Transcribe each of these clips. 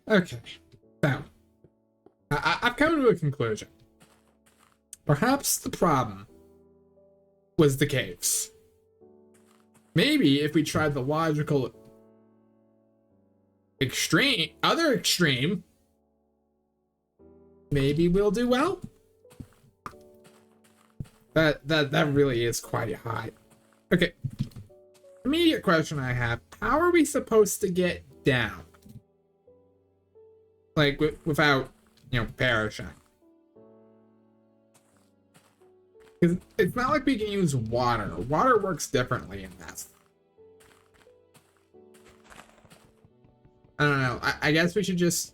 Okay. Now, I've come to a conclusion. Perhaps the problem was the caves. Maybe if we tried the logical other extreme, maybe we'll do well. That really is quite high. Okay. Immediate question I have: how are we supposed to get down? Like without, perishing? Because it's not like we can use water. Water works differently in this. I don't know. I guess we should just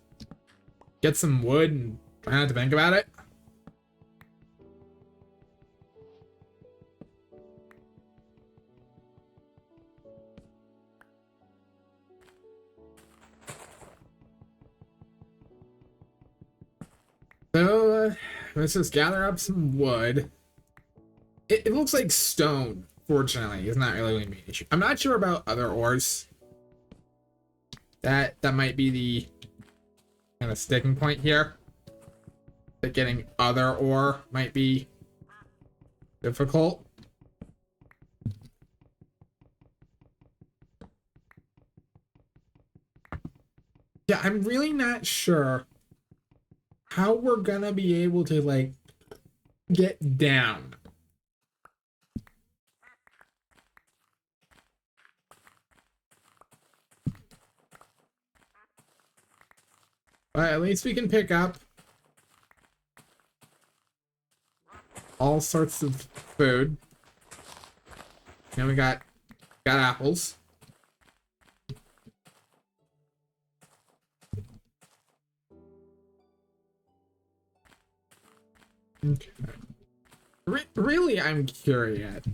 get some wood and try not to think about it. So, let's just gather up some wood. It looks like stone, fortunately, is not really going to be an issue. I'm not sure about other ores. That might be the kind of sticking point here. That getting other ore might be difficult. Yeah, I'm really not sure how we're gonna be able to, like, get down. But at least we can pick up all sorts of food. Now we got apples. Okay. Really, I'm curious.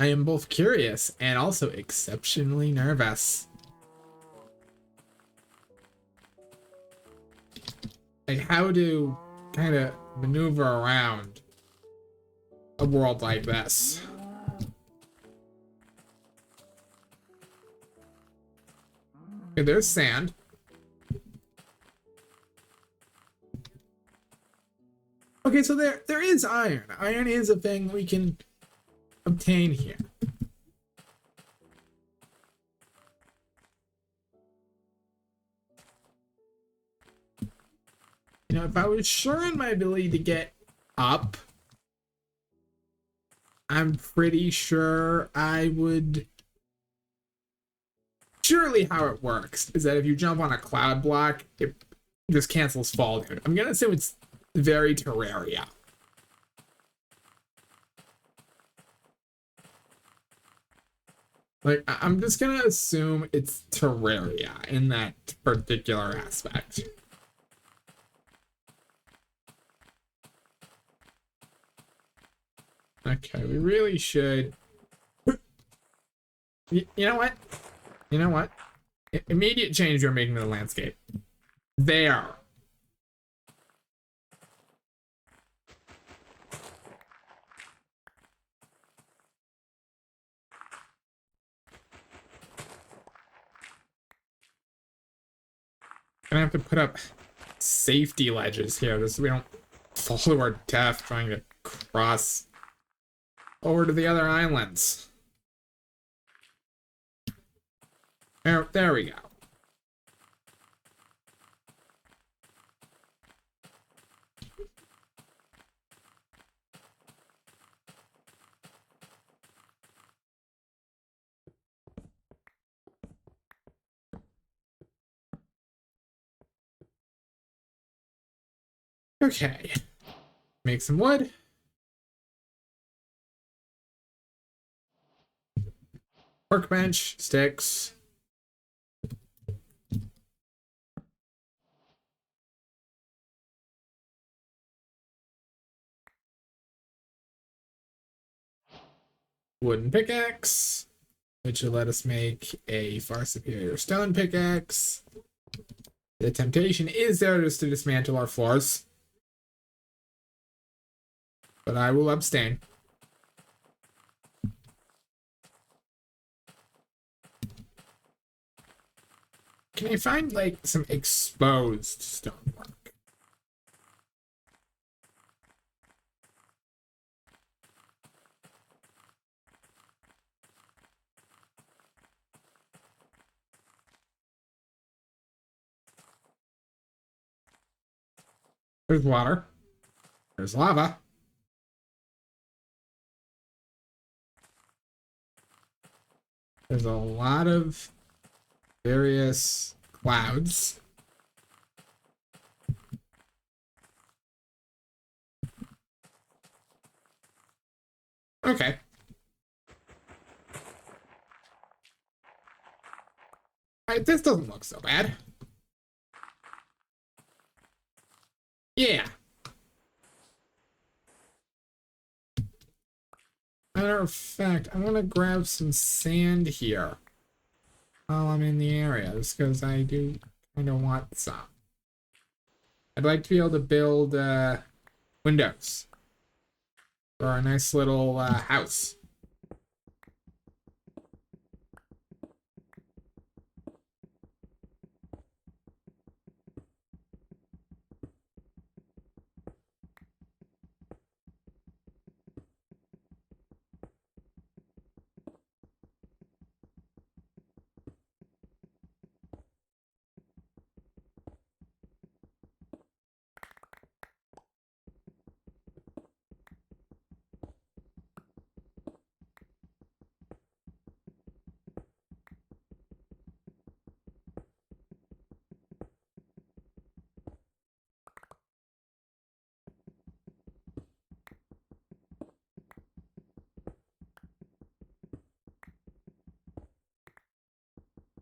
I am both curious and also exceptionally nervous. Like, how to kind of maneuver around a world like this. Okay, there's sand. Okay, so there is iron. Iron is a thing we can obtain here. If I was sure in my ability to get up, I'm pretty sure I would. Surely how it works is that if you jump on a cloud block, it just cancels fall damage. I'm gonna assume it's very Terraria. Like, I'm just gonna assume it's Terraria in that particular aspect. Okay, we really should. You know what? You know what? Immediate change you're making to the landscape. There. Gonna have to put up safety ledges here so we don't fall to our death trying to cross over to the other islands. There we go. Okay. Make some wood. Workbench, sticks. Wooden pickaxe, which will let us make a far superior stone pickaxe. The temptation is there just to dismantle our floors, but I will abstain. Can I find like some exposed stonework? There's water. There's lava. There's a lot of various clouds. Okay. Alright, this doesn't look so bad. Yeah. Matter of fact, I'm gonna grab some sand here while I'm in the area, just because I do kind of want some. I'd like to be able to build windows for our nice little house.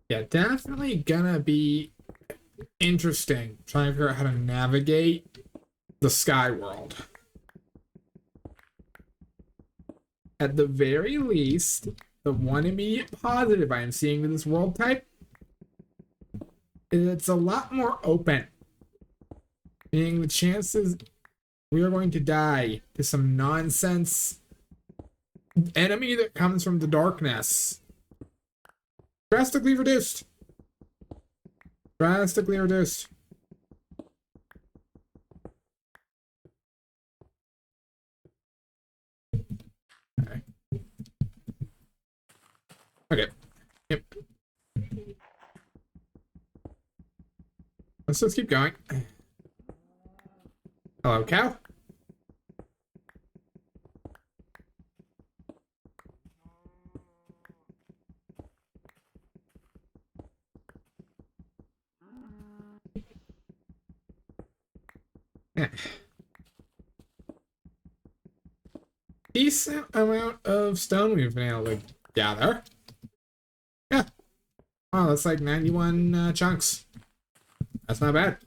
Yeah, definitely gonna be interesting trying to figure out how to navigate the sky world. At the very least, the one immediate positive I am seeing with this world type is it's a lot more open. Meaning the chances we are going to die to some nonsense enemy that comes from the darkness drastically reduced. Drastically reduced. Okay. Okay. Yep. Let's just keep going. Hello, cow. Decent amount of stone we've been able to gather. Yeah. Wow, that's like 91 chunks. That's not bad.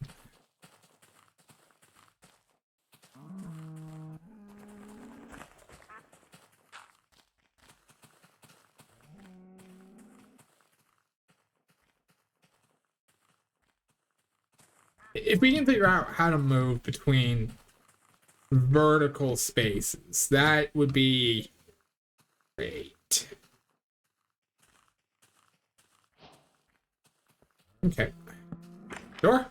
If we can figure out how to move between vertical spaces, that would be great. Okay. Sure.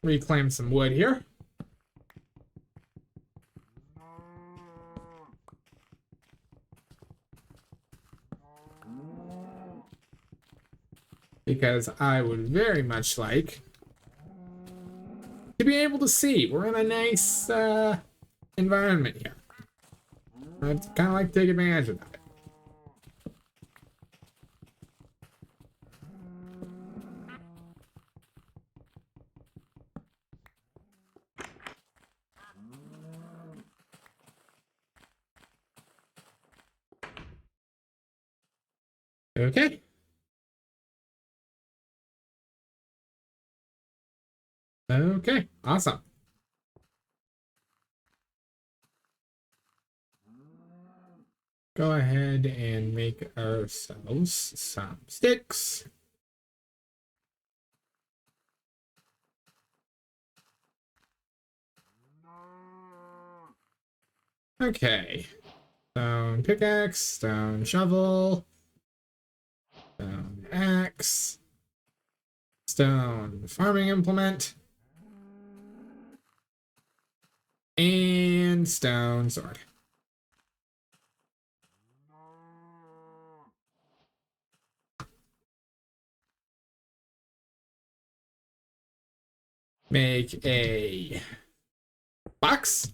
Reclaim some wood here. Because I would very much like to be able to see. We're in a nice environment here. I'd kind of like to take advantage of that. Okay. Okay, awesome. Go ahead and make ourselves some sticks. Okay. Stone pickaxe, stone shovel, Stone axe. Stone farming implement. And stone sword. Make a box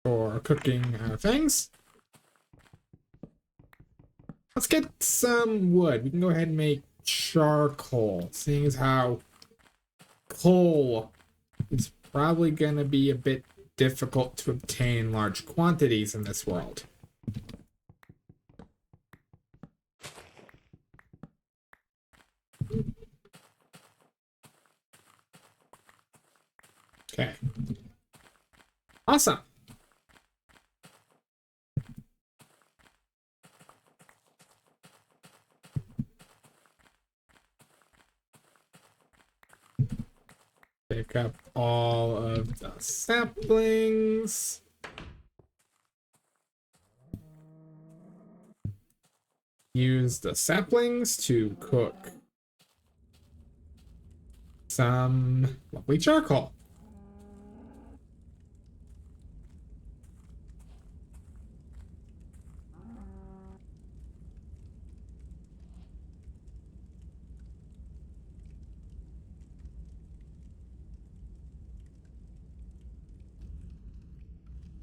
for cooking things. Let's get some wood. We can go ahead and make charcoal, seeing as how coal is probably going to be a bit difficult to obtain in large quantities in this world. Okay. Awesome. Pick up all of the saplings. Use the saplings to cook some lovely charcoal.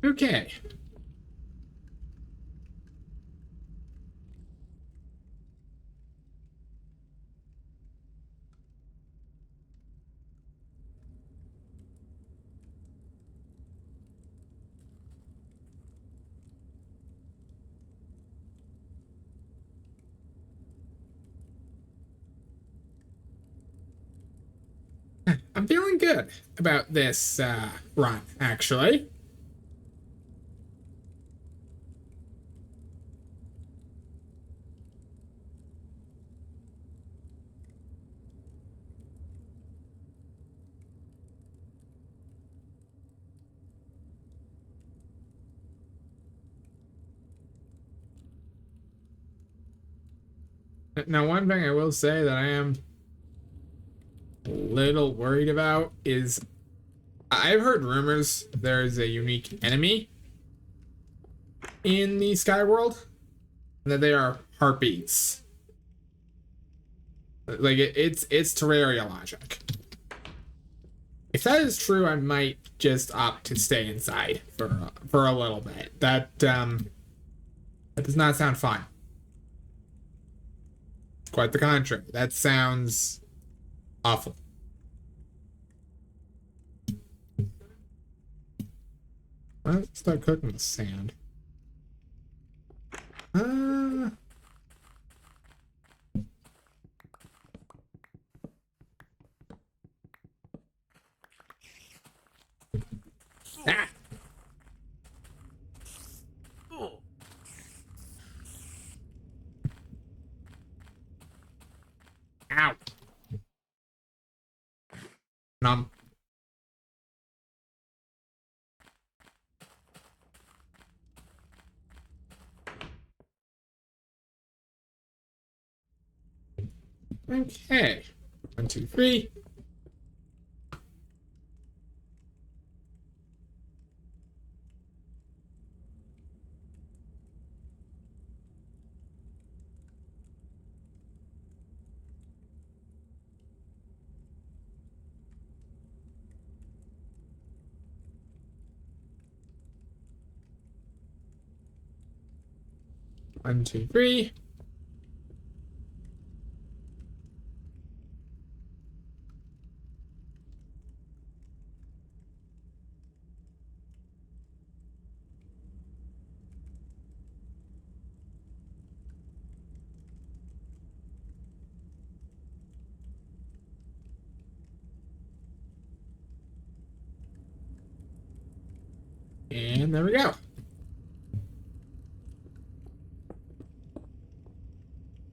Okay. I'm feeling good about this run, actually. Now, one thing I will say that I am a little worried about is I've heard rumors there's a unique enemy in the Sky World, and that they are harpies. Like it's Terraria logic. If that is true, I might just opt to stay inside for a little bit. That does not sound fun. Quite the contrary. That sounds awful. Let's start cooking the sand. Ah. Ow. Nom. Okay. 1, 2, 3. One, two, three. And there we go.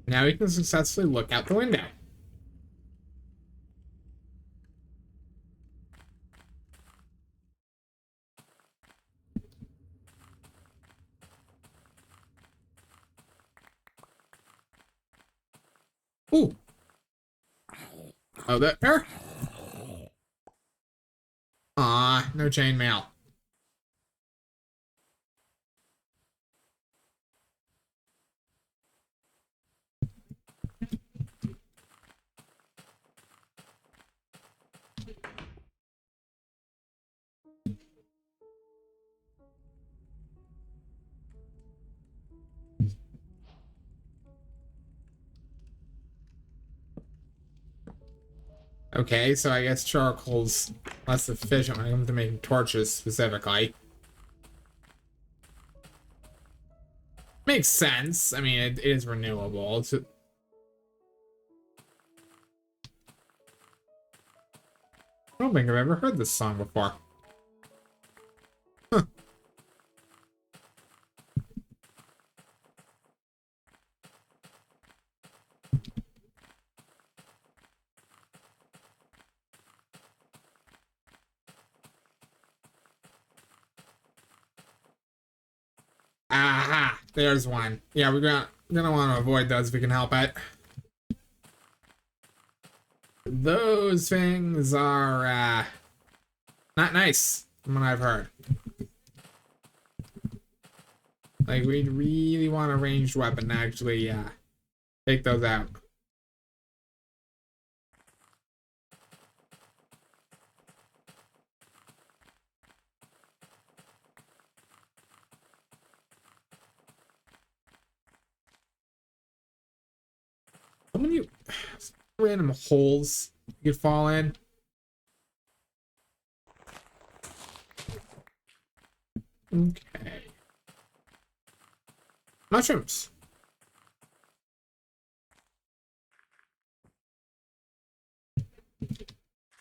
Now we can successfully look out the window. Oh, there. Aw, no chainmail. Okay, so I guess charcoal's less efficient when it comes to making torches specifically. Makes sense. I mean, it is renewable. I don't think I've ever heard this song before. Huh. Aha! There's one. Yeah, we're gonna want to avoid those if we can help it. Those things are not nice, from what I've heard. Like, we'd really want a ranged weapon to actually take those out. How many random holes you could fall in? Okay. Mushrooms.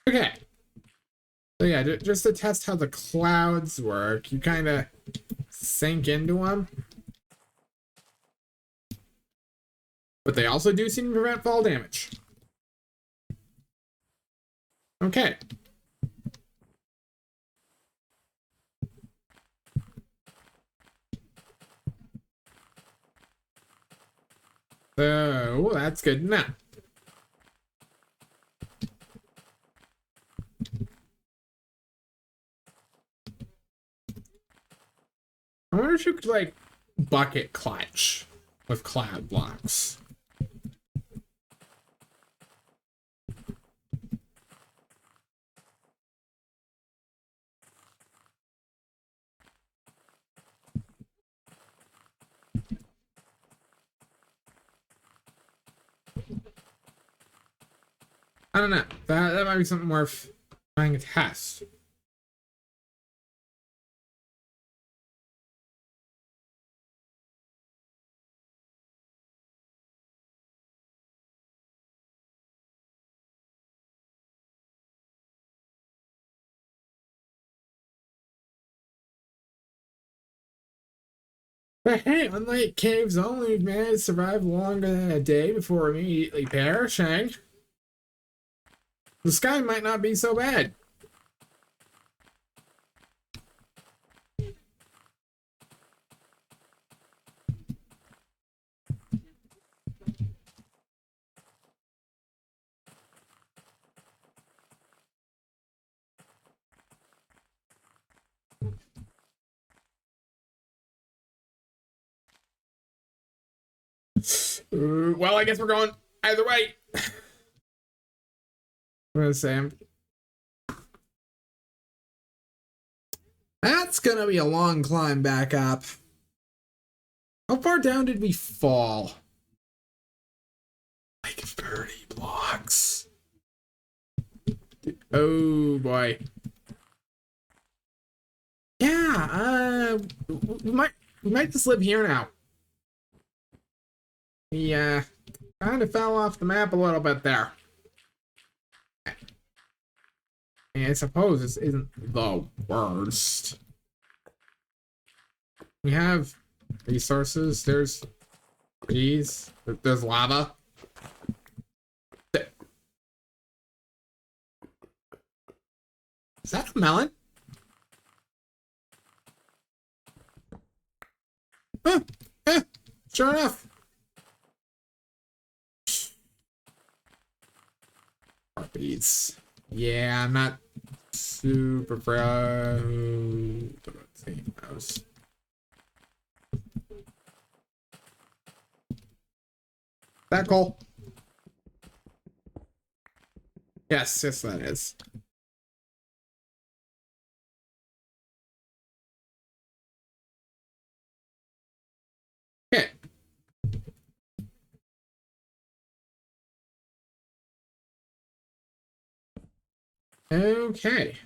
Okay. So yeah, just to test how the clouds work, you kind of sink into them. But they also do seem to prevent fall damage. Okay. So that's good enough. I wonder if you could like bucket clutch with cloud blocks. I don't know. That might be something worth trying to test. But hey, unlike caves only, we've managed to survive longer than a day before immediately perishing. The sky might not be so bad. Well, I guess we're going either way. I'm gonna say that's gonna be a long climb back up. How far down did we fall? Like 30 blocks. Oh boy. Yeah, we might just live here now. We kind of fell off the map a little bit there. And I suppose this isn't the worst. We have resources. There's trees. There's lava. Is that a melon? Huh. Eh, sure enough. Please. Yeah, I'm not super proud. That cool? Yes, yes, that is. Okay. Okay.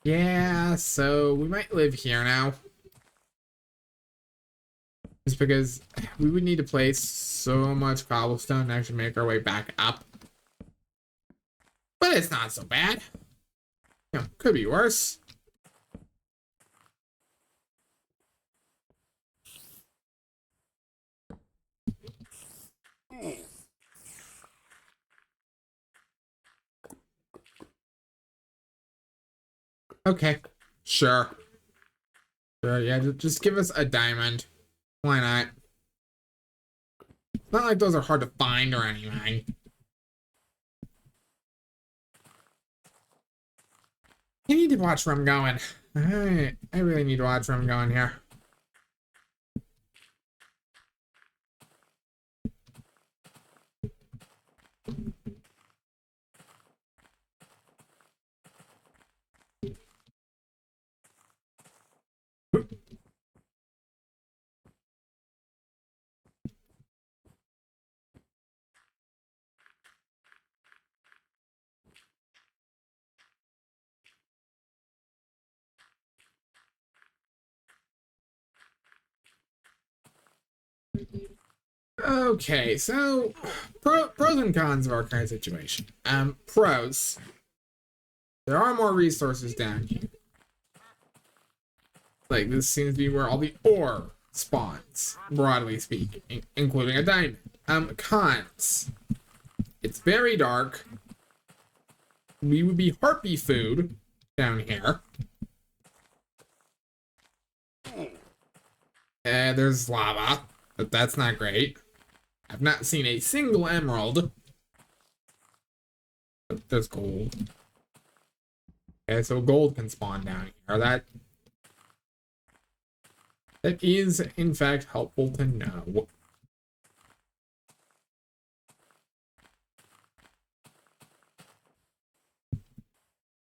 Yeah, so we might live here now. Just because we would need to place so much cobblestone to actually make our way back up. But it's not so bad. You know, could be worse. Okay. Sure. Sure, yeah, just give us a diamond. Why not? It's not like those are hard to find or anything. I need to watch where I'm going. I really need to watch where I'm going here. Okay, so pros and cons of our current situation. Pros. There are more resources down here. Like, this seems to be where all the ore spawns, broadly speaking, including a diamond. Cons. It's very dark. We would be harpy food down here. There's lava, but that's not great. I've not seen a single emerald. But there's gold. Okay, so gold can spawn down here. That is, in fact, helpful to know.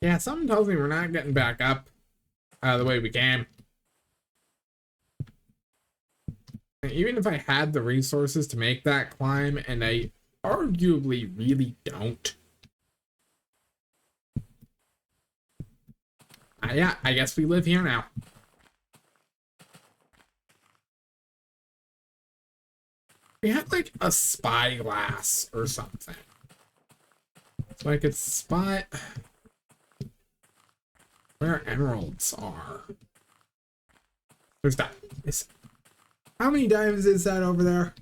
Yeah, something tells me we're not getting back up the way we came. Even if I had the resources to make that climb, and I arguably really don't. Yeah, I guess we live here now. We had like a spyglass or something. So I could spot where emeralds are. There's that. How many diamonds is that over there?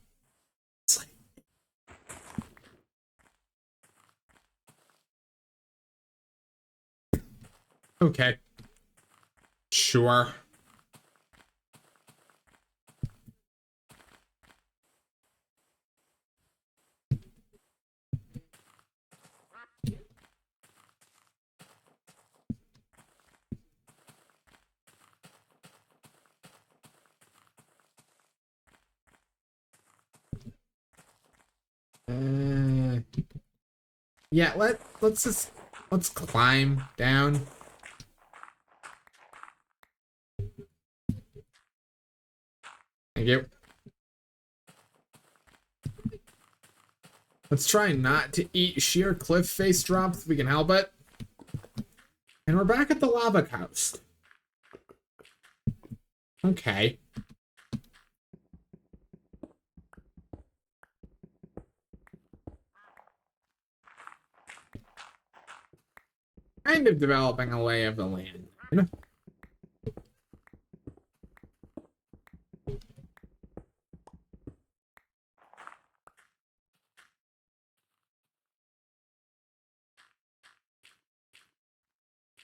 It's like... Okay. Sure. Yeah, let's climb down. Thank you. Let's try not to eat sheer cliff face drops if we can help it. And we're back at the lava coast. Okay. Kind of developing a lay of the land.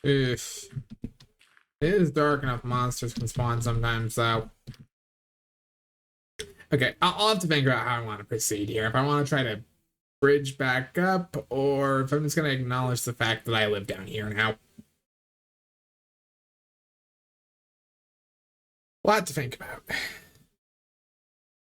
Oof. It is dark enough monsters can spawn sometimes, though. Okay, I'll have to figure out how I want to proceed here. If I want to try to bridge back up, or if I'm just going to acknowledge the fact that I live down here now. A lot to think about.